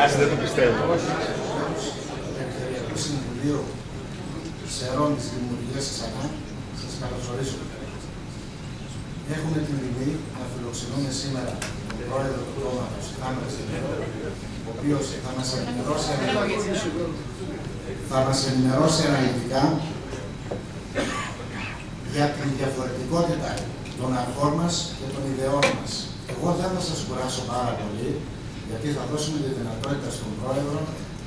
περάσει, δεν το πιστεύω. Του Συμβουλίου Σερών της Δημιουργίας ξανά, σας καλωσορίζω. Έχουμε την τιμή να φιλοξενούμε σήμερα τον πρόεδρο του κόμματος, Θάνο Ξενέρο, ο οποίος θα μας ενημερώσει αναλυτικά για την διαφορετικότητα των αρχών μας και των ιδεών μας. Εγώ δεν θα σας κουράσω πάρα πολύ, γιατί θα δώσουμε τη δυνατότητα στον πρόεδρο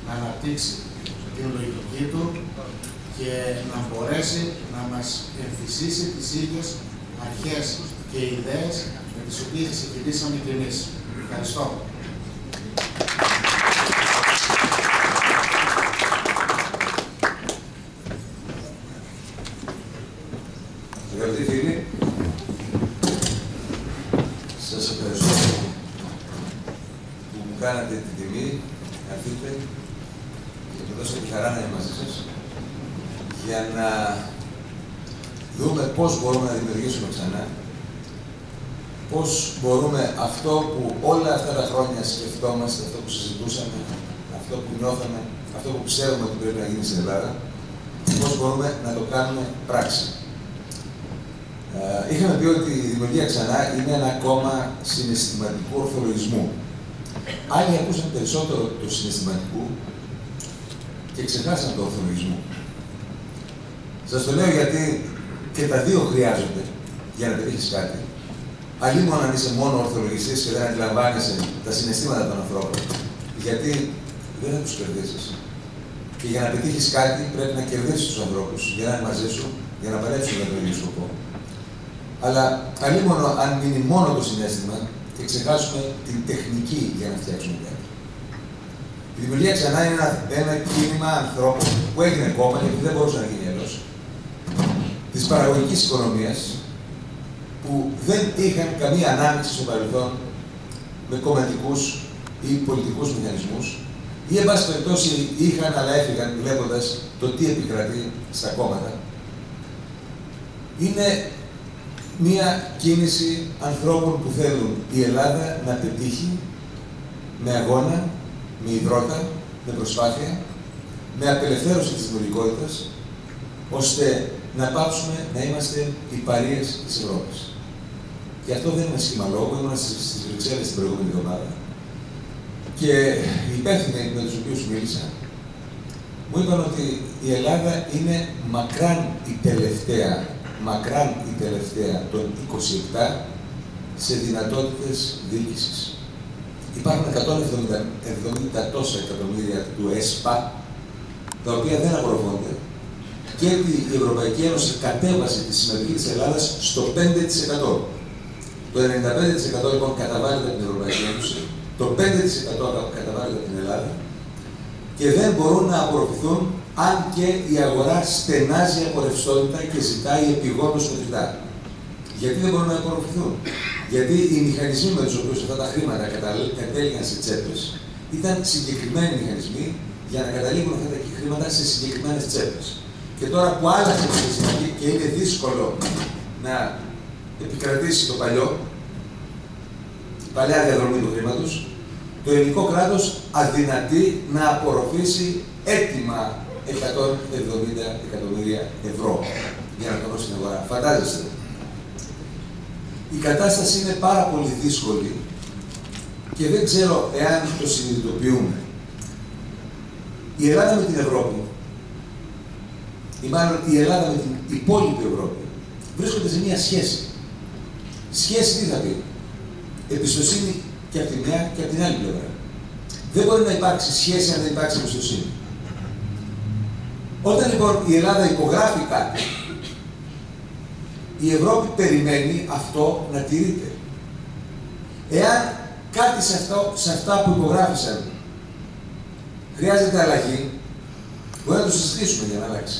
να αναπτύξει την λογική του και να μπορέσει να μας εμφυσίσει τις ίδιες αρχές και ιδέες με τις οποίες ξεκινήσαμε και εμείς. Ευχαριστώ. Αγαπητοί φίλοι, σας ευχαριστώ που μου κάνατε την τιμή να έρθετε και μου δώσετε τη χαρά να είμαι μαζί σας για να δούμε πώς μπορούμε να δημιουργήσουμε ξανά, πώς μπορούμε αυτό που όλα αυτά τα χρόνια σκεφτόμαστε, αυτό που συζητούσαμε, αυτό που νιώθαμε, αυτό που ξέρουμε ότι πρέπει να γίνει στην Ελλάδα, πώς μπορούμε να το κάνουμε πράξη. Είχαμε πει ότι η Δημιουργία Ξανά είναι ένα κόμμα συναισθηματικού ορθολογισμού. Άλλοι ακούσαν περισσότερο το συναισθηματικού και ξεχάσαν το ορθολογισμό. Σας το λέω γιατί και τα δύο χρειάζονται για να πετύχεις κάτι. Αλλήμον αν είσαι μόνο ορθολογιστής και δεν αντιλαμβάνεσαι τα συναισθήματα των ανθρώπων, γιατί δεν θα τους κερδίσεις. Και για να πετύχεις κάτι πρέπει να κερδίσεις τους ανθρώπους για να είναι μαζί σου, για να παλέψουν για το ίδιο σκοπό. Αλλά αλλήμον αν μείνει μόνο το συναίσθημα και ξεχάσουμε την τεχνική για να φτιάξουμε κάτι. Η Δημιουργία Ξανά είναι ένα κίνημα ανθρώπων που έγινε κόμμα, γιατί δεν μπορούσε να γίνει αλλιώς, της παραγωγικής οικονομίας, που δεν είχαν καμία ανάμειξη στο παρελθόν με κομματικούς ή πολιτικούς μηχανισμούς, ή εν πάση περιπτώσει είχαν, αλλά έφυγαν βλέποντας το τι επικρατεί στα κόμματα. Είναι μία κίνηση ανθρώπων που θέλουν η Ελλάδα να πετύχει με αγώνα, με υδρότα, με προσπάθεια, με απελευθέρωση της δημιουργικότητας, ώστε να πάψουμε να είμαστε οι παρείες της Ευρώπης. Και αυτό δεν είναι σχήμα λόγου, ήμουν στις Βρυξέλλες την προηγούμενη εβδομάδα και οι υπεύθυνοι με τους οποίους μίλησα μου είπαν ότι η Ελλάδα είναι μακράν η τελευταία των 27 σε δυνατότητες διοίκησης. Υπάρχουν 170 τόσα εκατομμύρια του ΕΣΠΑ, τα οποία δεν απορροφώνται, και η Ευρωπαϊκή Ένωση κατέβασε τη συμμετοχή της Ελλάδας στο 5%. Το 95% λοιπόν καταβάλλεται από την Ευρωπαϊκή Ένωση, το 5% καταβάλλεται από την Ελλάδα και δεν μπορούν να απορροφηθούν αν και η αγορά στενάζει από ρευστότητα και ζητάει επιγόντως μετρητά. Γιατί δεν μπορούν να απορροφηθούν? Γιατί οι μηχανισμοί με τους οποίους αυτά τα χρήματα κατέληγαν σε τσέπες ήταν συγκεκριμένοι μηχανισμοί για να καταλήγουν αυτά τα χρήματα σε συγκεκριμένες τσέπες. Και τώρα που άλλαξε η συνθήκη και είναι δύσκολο να επικρατήσει το παλιό, η παλιά διαδρομή του χρήματος, το ελληνικό κράτος αδυνατεί να απορροφήσει έτοιμα 170 εκατομμύρια ευρώ για να το δώσει στην αγορά. Φαντάζεστε. Η κατάσταση είναι πάρα πολύ δύσκολη και δεν ξέρω εάν το συνειδητοποιούμε. Η Ελλάδα με την Ευρώπη, ή μάλλον η Ελλάδα με την υπόλοιπη Ευρώπη, βρίσκονται σε μία σχέση. Σχέση τι θα πει? Εμπιστοσύνη και από τη μια και από την άλλη πλευρά. Δεν μπορεί να υπάρξει σχέση αν δεν υπάρξει εμπιστοσύνη. Όταν λοιπόν η Ελλάδα υπογράφει κάτι, η Ευρώπη περιμένει αυτό να τηρείται. Εάν κάτι σε αυτά που υπογράφησαν χρειάζεται αλλαγή, μπορεί να το συζητήσουμε για να αλλάξει.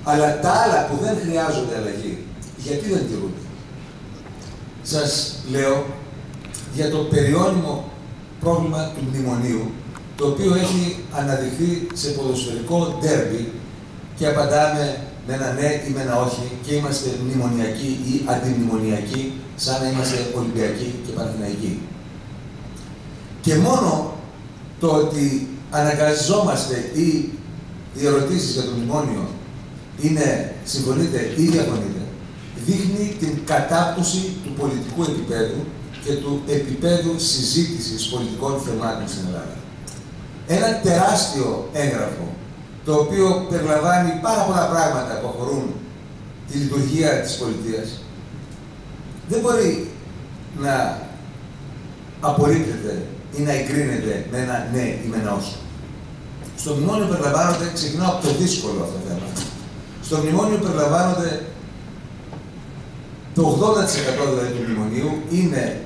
Αλλά τα άλλα που δεν χρειάζονται αλλαγή, γιατί δεν τηρούνται? Σας λέω για το περιώνυμο πρόβλημα του μνημονίου, το οποίο έχει αναδειχθεί σε ποδοσφαιρικό ντέρμπι και απαντάμε με ένα ναι ή με ένα όχι και είμαστε μνημονιακοί ή αντιμνημονιακοί, σαν να είμαστε Ολυμπιακοί και Παναθηναϊκοί. Και μόνο το ότι αναγκαζόμαστε ή οι ερωτήσεις για το μνημόνιο είναι συμφωνείτε ή διαφωνείτε, δείχνει την κατάπτωση του πολιτικού επίπεδου και του επίπεδου συζήτησης πολιτικών θεμάτων στην Ελλάδα. Ένα τεράστιο έγγραφο, το οποίο περιλαμβάνει πάρα πολλά πράγματα που αφορούν τη λειτουργία της πολιτείας, δεν μπορεί να απορρίπτεται ή να εγκρίνεται με ένα ναι ή με ένα όχι. Στο μνημόνιο περιλαμβάνονται, ξεκινάω από το δύσκολο αυτό το θέμα, στο μνημόνιο περιλαμβάνονται το 80% δηλαδή του μνημονίου είναι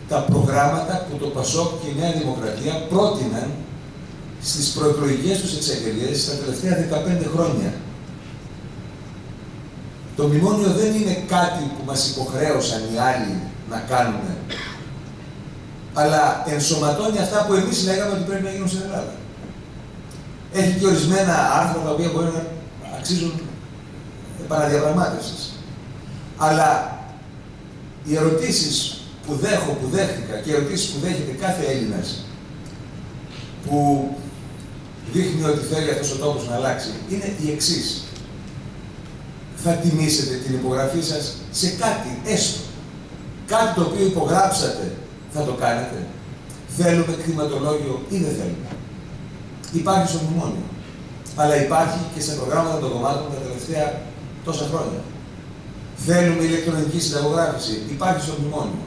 τα προγράμματα που το ΠΑΣΟΚ και η Νέα Δημοκρατία πρότειναν στις προεκλογικές τους εξαγγελίες τα τελευταία 15 χρόνια. Το μνημόνιο δεν είναι κάτι που μας υποχρέωσαν οι άλλοι να κάνουμε, αλλά ενσωματώνει αυτά που εμείς λέγαμε ότι πρέπει να γίνουν στην Ελλάδα. Έχει και ορισμένα άρθρα τα οποία μπορεί να αξίζουν επαναδιαπραγμάτευσης. Αλλά οι ερωτήσεις που δέχτηκα και οι ερωτήσεις που δέχεται κάθε Έλληνας που δείχνει ότι θέλει αυτός ο τόπος να αλλάξει είναι η εξής. Θα τιμήσετε την υπογραφή σας σε κάτι, έστω. Κάτι το οποίο υπογράψατε, θα το κάνετε. Θέλουμε κτηματολόγιο ή δεν θέλουμε. Υπάρχει στο μνημόνιο. Αλλά υπάρχει και σε προγράμματα των κομμάτων τα τελευταία τόσα χρόνια. Θέλουμε ηλεκτρονική συνταγογράφηση. Υπάρχει στο μνημόνιο.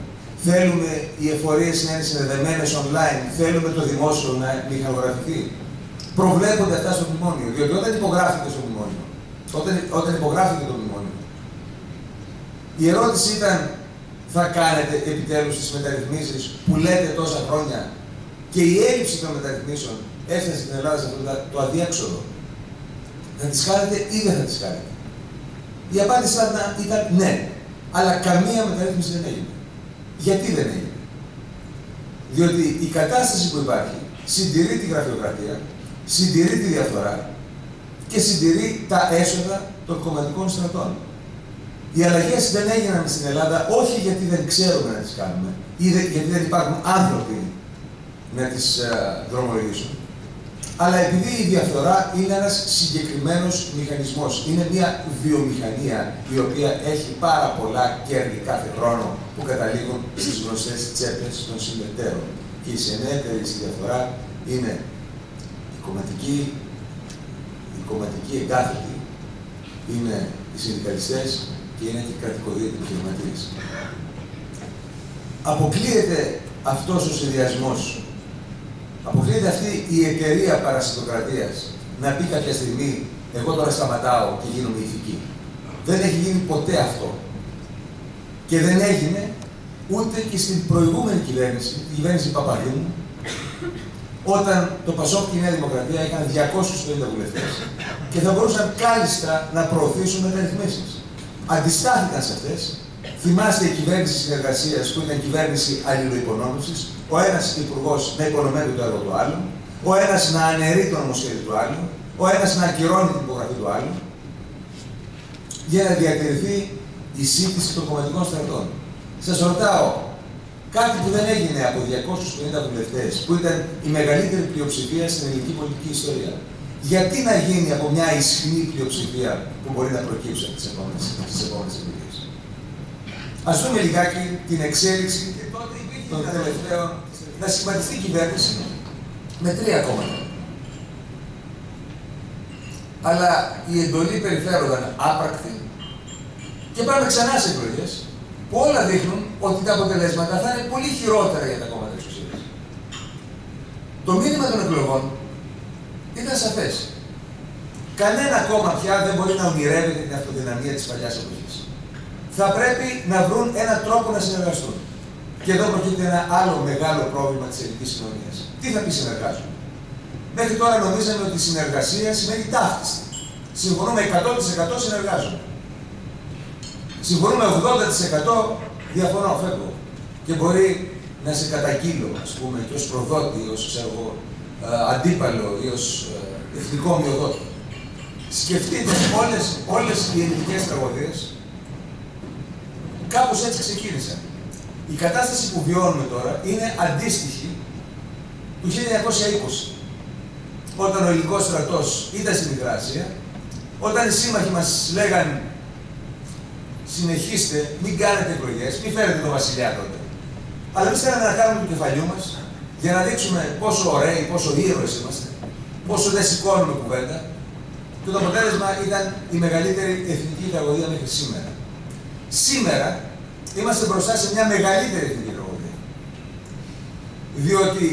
Θέλουμε οι εφορίες να είναι συνδεδεμένες online. Θέλουμε το δημόσιο να μηχανογραφηθεί. Προβλέπονται αυτά στο μνημόνιο. Διότι όταν υπογράφηκε στο μνημόνιο, όταν υπογράφηκε το μνημόνιο, η ερώτηση ήταν, θα κάνετε επιτέλους τις μεταρρυθμίσεις που λέτε τόσα χρόνια, και η έλλειψη των μεταρρυθμίσεων έφτασε στην Ελλάδα σε αυτό το αδιέξοδο. Θα τις κάνετε ή δεν θα τις κάνετε. Η απάντηση ήταν ναι. Αλλά καμία μεταρρύθμιση δεν έγινε. Γιατί δεν έγινε? Διότι η κατάσταση που υπάρχει συντηρεί τη γραφειοκρατία, συντηρεί τη διαφθορά και συντηρεί τα έσοδα των κομματικών στρατών. Οι αλλαγές δεν έγιναν στην Ελλάδα όχι γιατί δεν ξέρουμε να τις κάνουμε ή γιατί δεν υπάρχουν άνθρωποι να τις δρομολογήσουν, αλλά επειδή η διαφθορά είναι ένας συγκεκριμένος μηχανισμός. Είναι μια βιομηχανία η οποία έχει πάρα πολλά κέρδη κάθε χρόνο που καταλήγουν στις γνωστές τσέπες των συμμετέρων. Και η συνέτερη στη διαφθορά είναι οι κομματικοί εγκάθετοι, είναι οι συνδικαλιστές και είναι και οι κρατικοδίαιτοι επιχειρηματίες. Αποκλείεται αυτός ο συνδυασμός, αποκλείεται αυτή η εταιρεία παρασιτοκρατίας να πει κάποια στιγμή εγώ τώρα σταματάω και γίνομαι ηθική. Δεν έχει γίνει ποτέ αυτό. Και δεν έγινε ούτε και στην προηγούμενη κυβέρνηση, την κυβέρνηση Παπαδήμου, όταν το ΠΑΣΟΚ και η Νέα Δημοκρατία είχαν 250 βουλευτές και θα μπορούσαν κάλλιστα να προωθήσουν μεταρρυθμίσεις. Αντιστάθηκαν σε αυτές. Θυμάστε η κυβέρνηση συνεργασίας που ήταν κυβέρνηση αλληλοοικονόμησης, ο ένας υπουργός να υπονομεύει το έργο του άλλου, ο ένας να αναιρεί το νομοσχέδιο του άλλου, ο ένας να ακυρώνει την υπογραφή του άλλου, για να διατηρηθεί η σύντηση των κομματικών στρατών. Σας ρωτάω, κάτι που δεν έγινε από 250 βουλευτές, που ήταν η μεγαλύτερη πλειοψηφία στην ελληνική πολιτική ιστορία, γιατί να γίνει από μια ισχυρή πλειοψηφία που μπορεί να προκύψει από τις επόμενες εμπειρίες? Ας δούμε λιγάκι την εξέλιξη των τελευταίων, να σχηματιστεί η κυβέρνηση με 3 κόμματα. Αλλά η εντολή περιφέρονταν άπρακτη και πάμε ξανά σε εκλογές που όλα δείχνουν ότι τα αποτελέσματα θα είναι πολύ χειρότερα για τα κόμματα εξουσίας. Το μήνυμα των εκλογών ήταν σαφές. Κανένα κόμμα πια δεν μπορεί να ονειρεύεται την αυτοδυναμία της παλιάς εποχής. Θα πρέπει να βρουν έναν τρόπο να συνεργαστούν. Και εδώ προκύπτει ένα άλλο μεγάλο πρόβλημα της ελληνικής κοινωνίας. Τι θα πει συνεργάζομαι? Μέχρι τώρα νομίζαμε ότι η συνεργασία σημαίνει ταύτιστη. Συμφωνούμε 100% συνεργάζομαι. Συμφωνούμε 80% διαφωνώ, φεύγω. Και μπορεί να σε καταγγείλω, ας πούμε, και ως προδότη, ή ως αντίπαλο, ή ως εθνικό ομοιοδότη. Σκεφτείτε όλες οι ελληνικές τραγωδίες κάπως έτσι ξεκίνησαν. Η κατάσταση που βιώνουμε τώρα είναι αντίστοιχη του 1920, όταν ο ελληνικός στρατός ήταν στην Υγρασία, όταν οι σύμμαχοι μας λέγαν συνεχίστε, μην κάνετε εκλογές, μην φέρετε τον βασιλιά τότε. Αλλά εμείς θέλαμε να κάνουμε το κεφαλιού μας για να δείξουμε πόσο ωραίοι, πόσο ήρωες είμαστε, πόσο δεν σηκώνουμε κουβέντα. Και το αποτέλεσμα ήταν η μεγαλύτερη εθνική τραγωδία μέχρι σήμερα. Σήμερα είμαστε μπροστά σε μια μεγαλύτερη εθνική τραγωδία. Διότι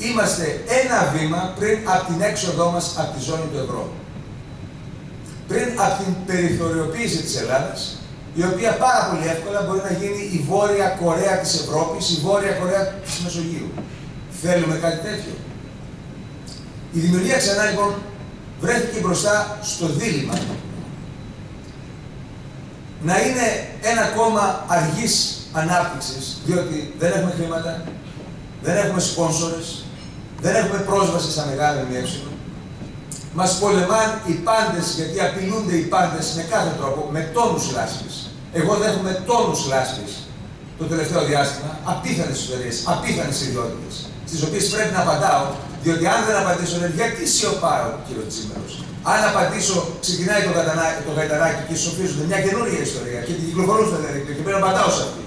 είμαστε ένα βήμα πριν από την έξοδό μας από τη ζώνη του ευρώ. Πριν από την περιθωριοποίηση της Ελλάδας, η οποία πάρα πολύ εύκολα μπορεί να γίνει η Βόρεια Κορέα της Ευρώπης, η Βόρεια Κορέα της Μεσογείου. Θέλουμε κάτι τέτοιο? Η δημιουργία ξανά λοιπόν βρέθηκε μπροστά στο δίλημμα να είναι ένα κόμμα αργής ανάπτυξης, διότι δεν έχουμε χρήματα, δεν έχουμε σπόνσορες, δεν έχουμε πρόσβαση στα μεγάλα ΜΜΕ. Μας πολεμάν οι πάντες, γιατί απειλούνται οι πάντες με κάθε τρόπο, με τόνους λάσπης. Εγώ δέχομαι τόνους λάσπης το τελευταίο διάστημα, απίθανες ιστορίες, απίθανες ιδιότητες, στις οποίες πρέπει να απαντάω, διότι αν δεν απαντήσω, λέει, γιατί σιωπάω, κύριο Τσίμερος. Αν απαντήσω, ξεκινάει το γαϊταράκι και σοφίζονται μια καινούργια ιστορία και την κυκλοφορούν στο διαδίκτυο και πρέπει να απαντάω σε αυτή.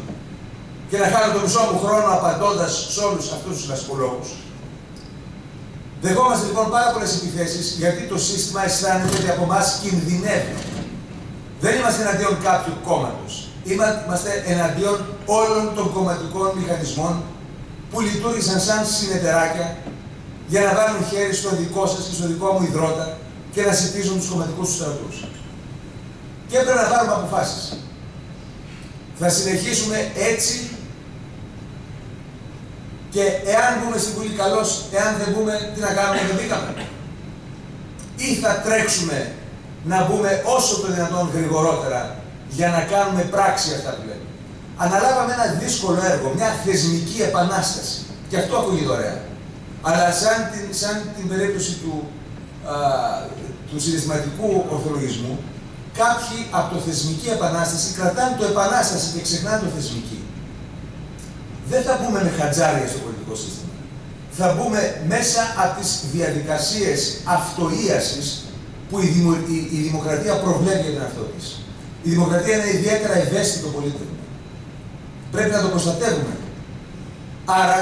Και να χάνω το μισό μου χρόνο απαντώντας σε όλους αυτούς τους λασπολόγους. Δεχόμαστε λοιπόν πάρα πολλές επιθέσεις γιατί το σύστημα αισθάνεται ότι από εμάς κινδυνεύει. Δεν είμαστε εναντίον κάποιου κόμματος. Είμαστε εναντίον όλων των κομματικών μηχανισμών που λειτουργήσαν σαν συνεταιράκια για να βάλουν χέρι στο δικό σας και στο δικό μου ιδρώτα και να συμπτύσσουν τους κομματικούς τους στρατούς. Και έπρεπε να πάρουμε αποφάσεις. Θα συνεχίσουμε έτσι και εάν μπούμε στην Βουλή καλώς, εάν δεν μπούμε, τι να κάνουμε, δεν μπήκαμε. Ή θα τρέξουμε να μπούμε όσο το δυνατόν γρηγορότερα για να κάνουμε πράξη αυτά που λέμε. Αναλάβαμε ένα δύσκολο έργο, μια θεσμική επανάσταση. Και αυτό ακούγεται ωραία. Αλλά σαν την περίπτωση του συναισθηματικού ορθολογισμού, κάποιοι από το θεσμική επανάσταση κρατάνε το επανάσταση και ξεχνάνε το θεσμική. Δεν θα μπούμε με χατζάρια στο πολιτικό σύστημα. Θα μπούμε μέσα από τις διαδικασίες αυτοΐασης που η δημοκρατία προβλέπει για τον εαυτό της. Η δημοκρατία είναι ιδιαίτερα ευαίσθητο πολίτευμα. Πρέπει να το προστατεύουμε. Άρα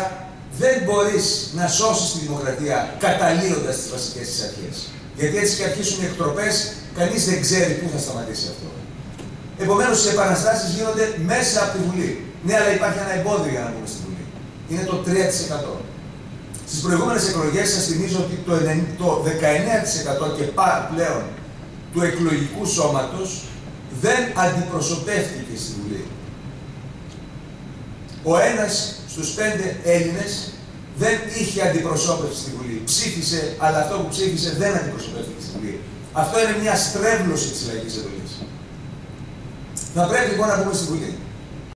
δεν μπορείς να σώσεις τη δημοκρατία καταλύοντας τις βασικές της αρχές. Γιατί έτσι και αρχίσουν οι εκτροπές, κανείς δεν ξέρει πού θα σταματήσει αυτό. Επομένως, οι επαναστάσεις γίνονται μέσα από τη Βουλή. Ναι, αλλά υπάρχει ένα εμπόδιο για να μπούμε στη Βουλή. Είναι το 3%. Στις προηγούμενες εκλογές σας θυμίζω ότι το 19% και πλέον του εκλογικού σώματος δεν αντιπροσωπεύτηκε στη Βουλή. Ο ένας στους 5 Έλληνες δεν είχε αντιπροσώπευση στη Βουλή. Ψήφισε, αλλά αυτό που ψήφισε δεν αντιπροσωπεύτηκε στη Βουλή. Αυτό είναι μια στρέβλωση της λαϊκής εντολής. Θα πρέπει λοιπόν να μπούμε στη Βουλή.